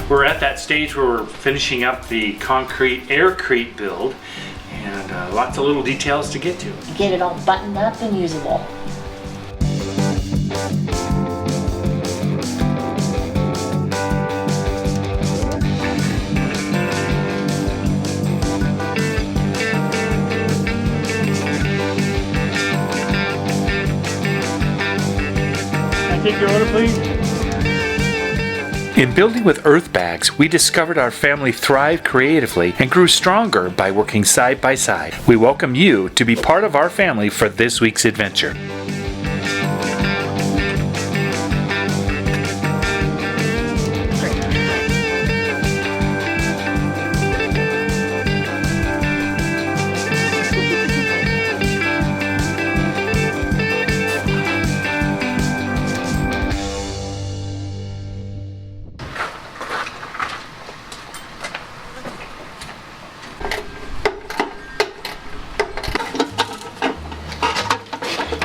We're at that stage where we're finishing up the concrete Aircrete build, and lots of little details to get to. Get it all buttoned up and usable. Take your order, please. In building with earth bags, we discovered our family thrived creatively and grew stronger by working side by side. We welcome you to be part of our family for this week's adventure.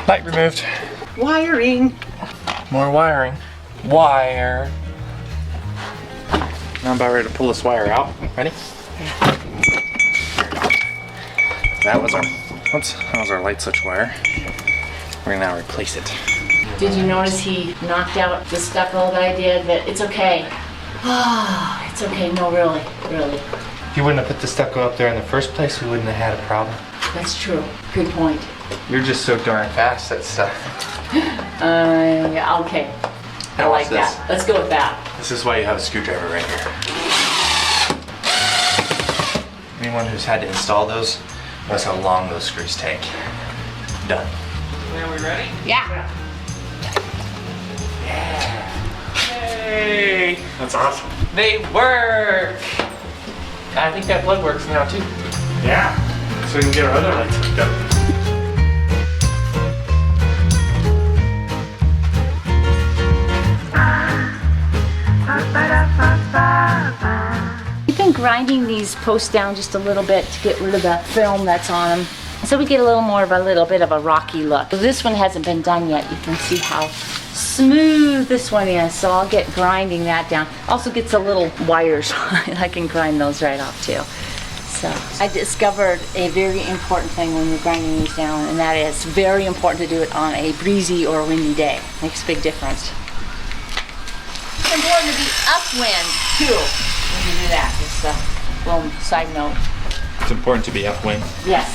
Light removed. Wiring. More wiring. Wire. Now I'm about ready to pull this wire out. Ready? That was our light switch wire. We're gonna now replace it. Did you notice he knocked out the stucco that I did? But it's okay. Ah, it's okay. No, really. If you wouldn't have put the stucco up there in the first place, we wouldn't have had a problem. That's true. Good point. You're just so darn fast at stuff. Yeah, okay. I like that. Let's go with that. This is why you have a screwdriver right here. Anyone who's had to install those knows how long those screws take. Done. Are we ready? Yeah. Hey! That's awesome. They work! I think that plug works now too. Yeah, so we can get our other lights hooked up. We've been grinding these posts down just a little bit to get rid of the film that's on them. So we get a little bit of a rocky look. This one hasn't been done yet. You can see how smooth this one is. So I'll get grinding that down. Also gets a little wires. I can grind those right off too. So I discovered a very important thing when we're grinding these down, and that is very important to do it on a breezy or windy day. Makes a big difference. It's important to be upwind too when you do that. Just a little side note. It's important to be upwind. Yes.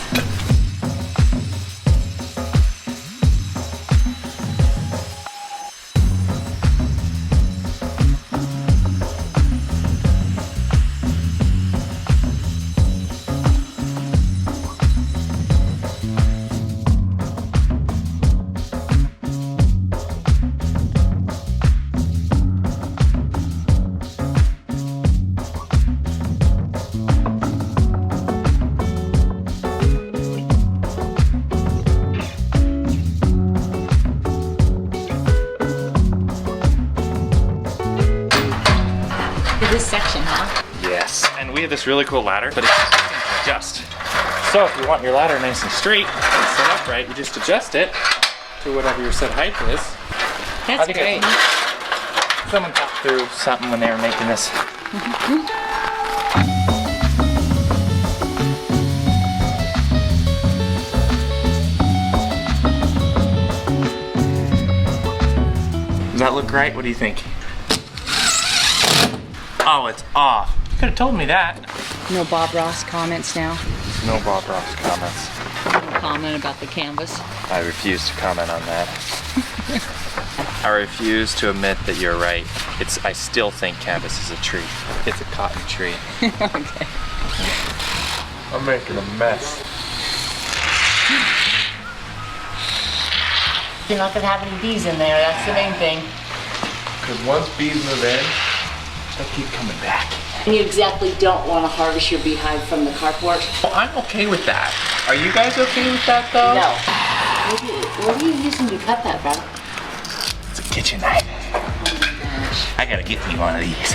This section, huh? Yes, and we have this really cool ladder, but it's adjust. So if you want your ladder nice and straight and set up right, you just adjust it to whatever your set height is. That's great. Someone thought through something when they were making this. Does that look right? What do you think? Oh, it's off. You could have told me that. No Bob Ross comments now. No Bob Ross comments. No comment about the canvas. I refuse to comment on that. I refuse to admit that you're right. I still think canvas is a tree. It's a cotton tree. Okay. I'm making a mess. You're not gonna have any bees in there. That's the main thing. Because once bees move in, they'll keep coming back. And you exactly don't want to harvest your beehive from the carport. Well, I'm okay with that. Are you guys okay with that, though? No. What are you using to cut that, bro? It's a kitchen knife. Oh my gosh. I gotta get me one of these.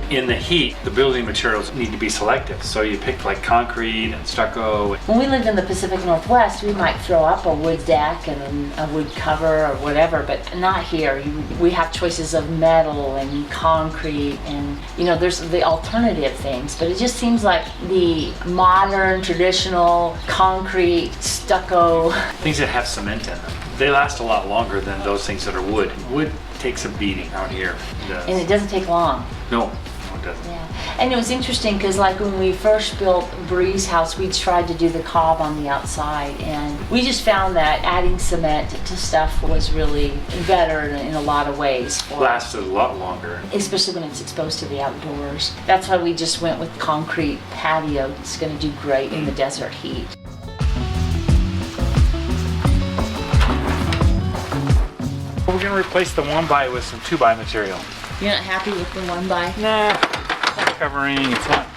in the heat, the building materials need to be selective. So you pick like concrete and stucco. When we lived in the Pacific Northwest, we might throw up a wood deck and a wood cover or whatever, but not here. We have choices of metal and concrete and, you know, there's the alternative things, but it just seems like the modern, traditional, concrete, stucco. Things that have cement in them, they last a lot longer than those things that are wood. Wood takes a beating out here. And it doesn't take long. No, it doesn't. Yeah. And it was interesting because like when we first built Bree's house, we tried to do the cob on the outside, and we just found that adding cement to stuff was really better in a lot of ways. Lasted a lot longer. Especially when it's exposed to the outdoors. That's why we just went with concrete patio. It's going to do great in the desert heat. We're going to replace the 1x with some 2x material. You're not happy with the 1x? Nah, it's covering. It's not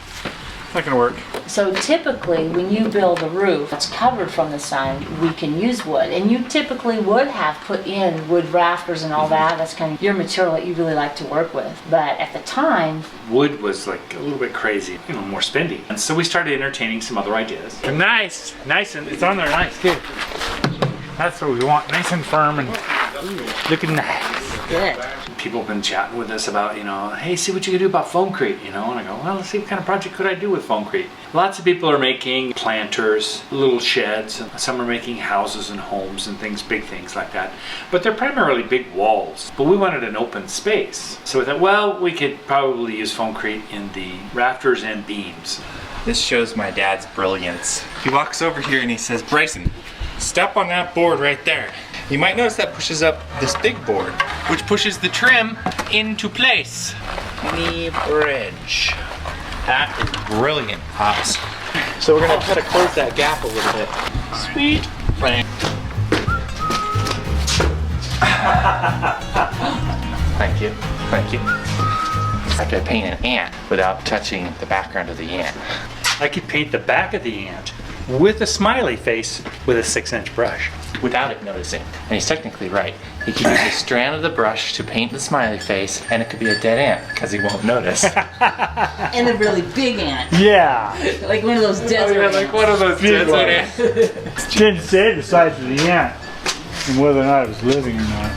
going to work. So typically when you build a roof that's covered from the sun, we can use wood. And you typically would have put in wood rafters and all that. That's kind of your material that you really like to work with. But at the time, wood was like a little bit crazy, you know, more spendy. And so we started entertaining some other ideas. They're nice, and it's on there nice, good. That's what we want, nice and firm and looking nice. good. People have been chatting with us about, you know, hey, see what you can do about foamcrete, you know, and I go, well, let's see what kind of project could I do with foamcrete. Lots of people are making planters, little sheds, and some are making houses and homes and things, big things like that. But they're primarily big walls, but we wanted an open space. So we thought, well, we could probably use foamcrete in the rafters and beams. This shows my dad's brilliance. He walks over here and he says, Bryson, step on that board right there. You might notice that pushes up this big board, which pushes the trim into place. Knee bridge. That is brilliant, Pops. So we're gonna try to close that gap a little bit. Sweet. Thank you. Thank you. I have to paint an ant without touching the background of the ant. I could paint the back of the ant with a smiley face with a 6-inch brush. Without it noticing. And he's technically right. He could use a strand of the brush to paint the smiley face, and it could be a dead ant because he won't notice. And a really big ant. Yeah. Like one of those desert ants. Like one of those desert ants. Didn't say the size of the ant and whether or not it was living or not.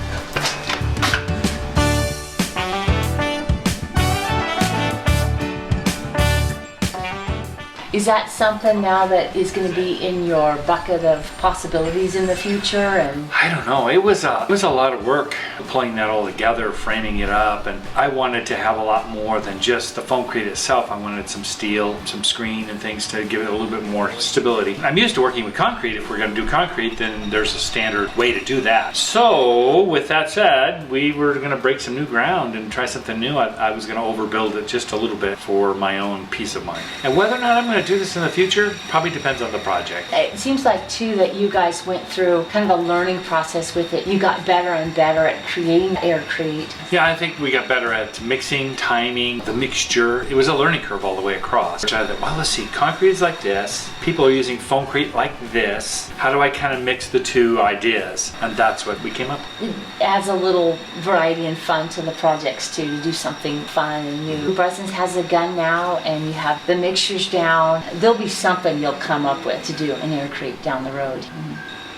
Is that something now that is going to be in your bucket of possibilities in the future? And I don't know. It was a lot of work pulling that all together, framing it up, and I wanted to have a lot more than just the foamcrete itself. I wanted some steel, some screen and things to give it a little bit more stability. I'm used to working with concrete. If we're going to do concrete, then there's a standard way to do that. So with that said, we were going to break some new ground and try something new. I was going to overbuild it just a little bit for my own peace of mind. And whether or not I'm going to do this in the future probably depends on the project. it seems like too that you guys went through kind of a learning process with it. You got better and better at creating Aircrete. Yeah, I think we got better at mixing, timing, the mixture. It was a learning curve all the way across. Which I thought, well, let's see, concrete is like this. People are using foamcrete like this. How do I kind of mix the two ideas? And that's what we came up with. It adds a little variety and fun to the projects too, to do something fun and new. Bryson's has a gun now, and you have the mixtures down. There'll be something you'll come up with to do an Aircrete down the road.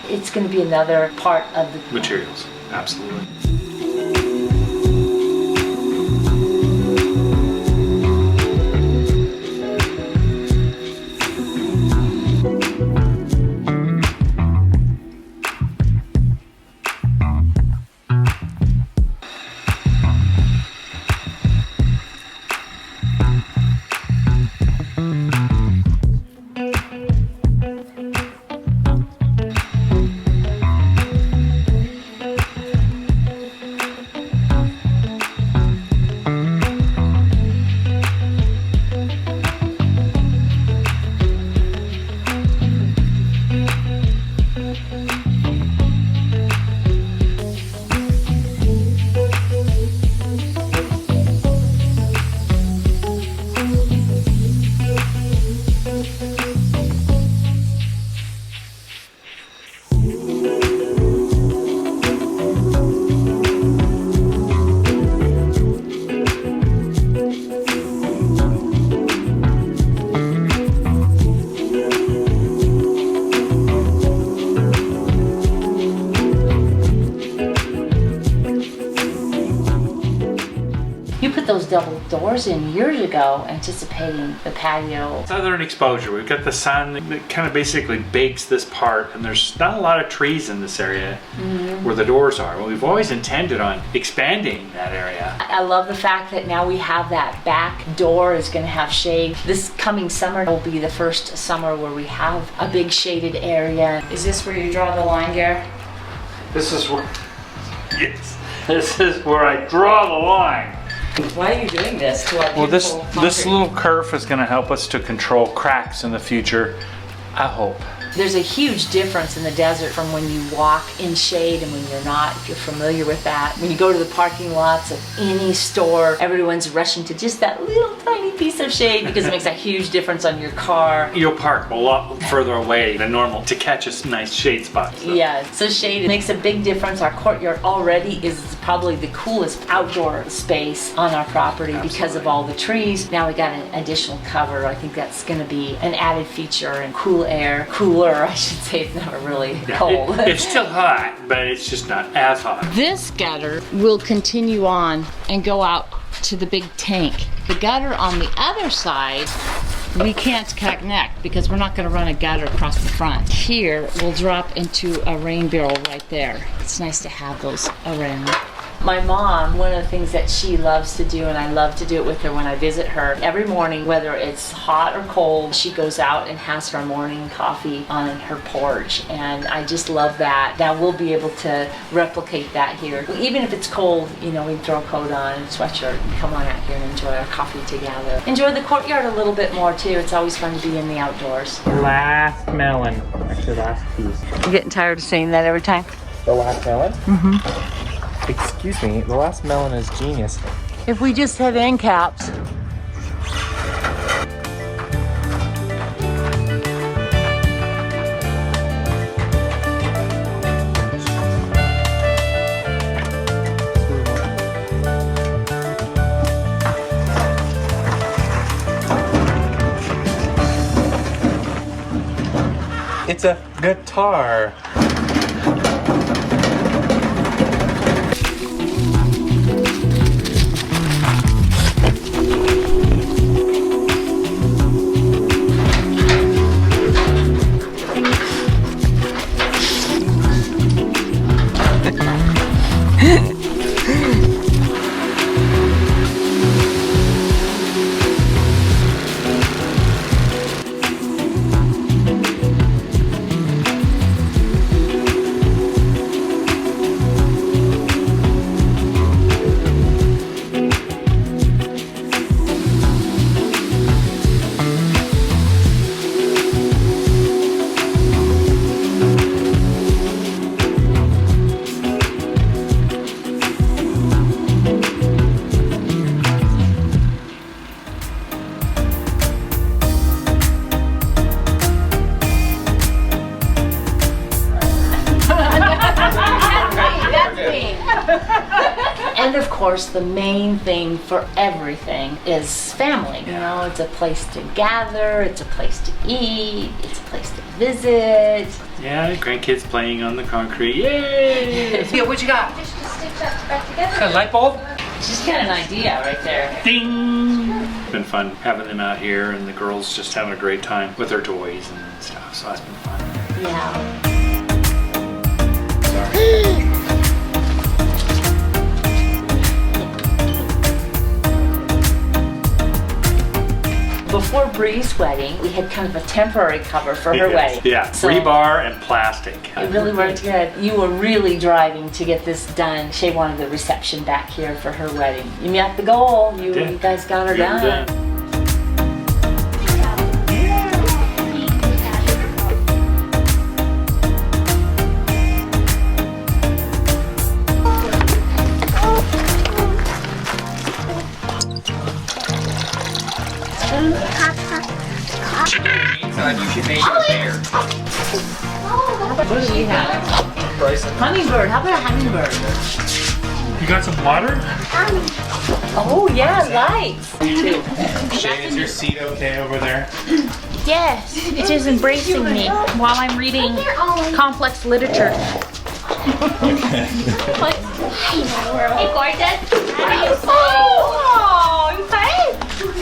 It's going to be another part of the Materials, absolutely. double doors in years ago, anticipating the patio. Southern exposure. We've got the sun that kind of basically bakes this part, and there's not a lot of trees in this area where the doors are. Well, we've always intended on expanding that area. I love the fact that now we have that back door is going to have shade. This coming summer will be the first summer where we have a big shaded area. Is this where you draw the line, Gare? This is where, yes, this is where I draw the line. Why are you doing this to our Well, this concrete? little curve is going to help us to control cracks in the future, I hope. There's a huge difference in the desert from when you walk in shade and when you're not, if you're familiar with that. When you go to the parking lots of any store, everyone's rushing to just that little tiny piece of shade because it makes a huge difference on your car. You'll park a lot further away than normal to catch a nice shade spot. So. Yeah, so shade makes a big difference. Our courtyard already is probably the coolest outdoor space on our property because of all the trees. Now we got an additional cover. I think that's going to be an added feature, and cool air, cooler, I should say. It's never really cold. It's still hot, but it's just not as hot. This gutter will continue on and go out to the big tank. The gutter on the other side, we can't connect because we're not going to run a gutter across the front. Here, we'll drop into a rain barrel right there. It's nice to have those around. My mom, one of the things that she loves to do, and I love to do it with her when I visit her, every morning, whether it's hot or cold, she goes out and has her morning coffee on her porch, and I just love that. Now we'll be able to replicate that here. Even if it's cold, you know, we throw a coat on and a sweatshirt and come on out here and enjoy our coffee together. Enjoy the courtyard a little bit more too. It's always fun to be in the outdoors. Last melon. Actually, last piece. I'm getting tired of saying that every time. The last melon? Mm-hmm. Excuse me, the last melon is genius. If we just had end caps. It's a guitar. And of course, the main thing for everything is family. You know, it's a place to gather, it's a place to eat, it's a place to visit. Yeah, grandkids playing on the concrete. Yay! Yeah, what you got? Just to stick that back together. A light bulb? She's got an idea right there. Ding! It's been fun having them out here, and the girls just having a great time with their toys and stuff, so that's been fun. Yeah. Sorry. Before Bree's wedding, we had kind of a temporary cover for her wedding. Yeah, So rebar and plastic. it really worked good. You were really driving to get this done. She wanted the reception back here for her wedding. You met the goal. You guys got her We were done. You should make it a bear. What do you have? Bryson. Hummingbird. How about a hummingbird? You got some water? Oh yeah, lights. Shane, is your seat okay over there? Yes, it is embracing me while I'm reading complex literature. Hey, gorgeous. Oh,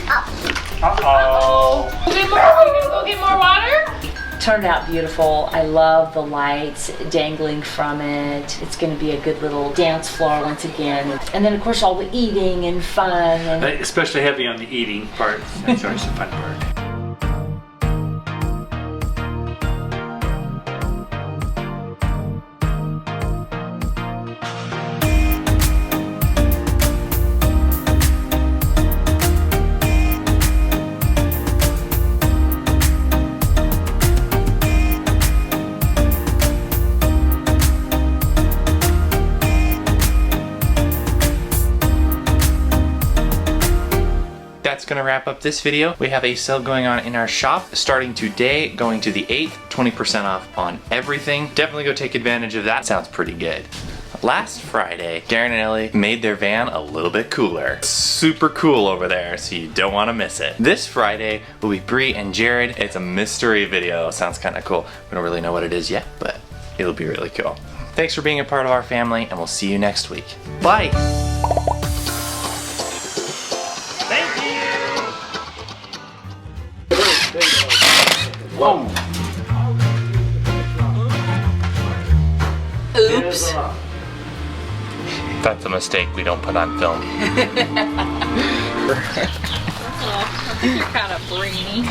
Uh-oh. Get more, are you gonna go get more water? Turned out beautiful. I love the lights dangling from it. It's going to be a good little dance floor once again. And then of course all the eating and fun. And Especially heavy on the eating part. That's always the fun part. That's gonna wrap up this video. We have a sale going on in our shop starting today, going to the 8th, 20% off on everything. Definitely go take advantage of that. Sounds pretty good. Last Friday, Darren and Ellie made their van a little bit cooler. Super cool over there, so you don't want to miss it. This Friday will be Bree and Jared. It's a mystery video. Sounds kind of cool. We don't really know what it is yet, but it'll be really cool. Thanks for being a part of our family, and we'll see you next week. Bye! Whoa. oops. That's a mistake we don't put on film. You're kind of brainy.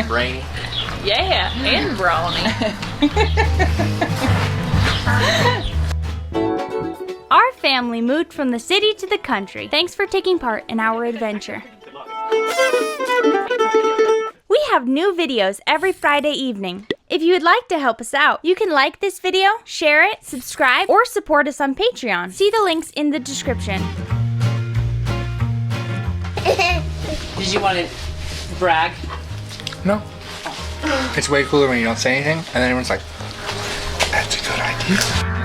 Brainy? Yeah, and brawny. Our family moved from the city to the country. Thanks for taking part in our adventure. We have new videos every Friday evening. If you would like to help us out, you can like this video, share it, subscribe, or support us on Patreon. See the links in the description. Did you want to brag? No. It's way cooler when you don't say anything, and then everyone's like, that's a good idea.